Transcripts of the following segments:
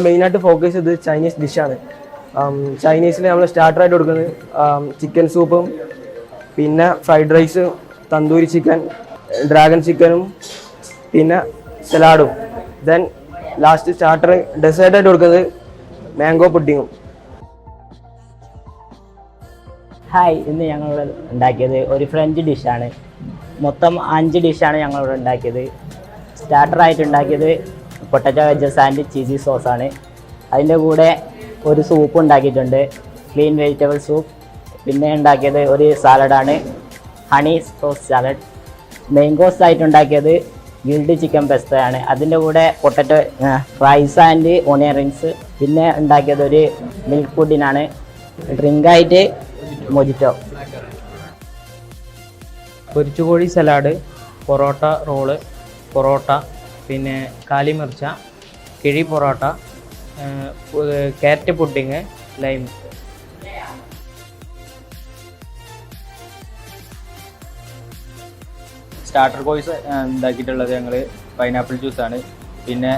മെയിനായിട്ട് ഫോക്കസ് ചെയ്തത് ചൈനീസ് ഡിഷാണ്. ചൈനീസിൽ നമ്മൾ സ്റ്റാർട്ടറായിട്ട് കൊടുക്കുന്നത് ചിക്കൻ സൂപ്പും പിന്നെ fried rice, tandoori chicken, dragon ചിക്കനും പിന്നെ സലാഡും. ദെൻ ലാസ്റ്റ് സ്റ്റാർട്ടർ ഡെസേർട്ടായിട്ട് കൊടുക്കുന്നത് മാംഗോ പുഡിങ്ങും. ഹായ്, ഇന്ന് ഞങ്ങളിവിടെ ഉണ്ടാക്കിയത് ഒരു ഫ്രഞ്ച് ഡിഷാണ്. മൊത്തം 5 ഡിഷാണ് ഞങ്ങളിവിടെ ഉണ്ടാക്കിയത്. സ്റ്റാർട്ടറായിട്ട് ഉണ്ടാക്കിയത് പൊട്ടറ്റോ വെജസ് ആൻഡ് ചീസി സോസാണ്. അതിൻ്റെ കൂടെ ഒരു സൂപ്പ് ഉണ്ടാക്കിയിട്ടുണ്ട്, ക്ലീൻ വെജിറ്റബിൾ സൂപ്പ്. പിന്നെ ഉണ്ടാക്കിയത് ഒരു സാലഡാണ്, honey sauce salad. Main course ആയിട്ട് ഉണ്ടാക്കിയത് ഗിൽഡ് ചിക്കൻ പെസ്തയാണ്. അതിൻ്റെ കൂടെ potato rice and onion rings. പിന്നെ ഉണ്ടാക്കിയത് ഒരു മിൽക്ക് പുഡിനാണ്. ഡ്രിങ്കായിട്ട് മൊജിറ്റോ. പൊരിച്ചുകോഴി സലാഡ്, പൊറോട്ട റോള്, പൊറോട്ട, പിന്നെ കാലിമിർച്ച, കിഴി parotta, carrot pudding, lime. Starter course ഉണ്ടാക്കിയിട്ടുള്ളത് ഞങ്ങൾ പൈനാപ്പിൾ ജ്യൂസാണ്. പിന്നെ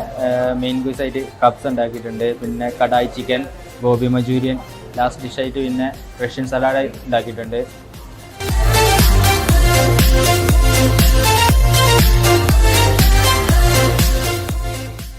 മെയിൻ കോഴ്സായിട്ട് കപ്സ് ഉണ്ടാക്കിയിട്ടുണ്ട്. പിന്നെ kadai chicken, gobi Manchurian. Last ഡിഷായിട്ട് പിന്നെ റഷ്യൻ സലാഡ് ഉണ്ടാക്കിയിട്ടുണ്ട്.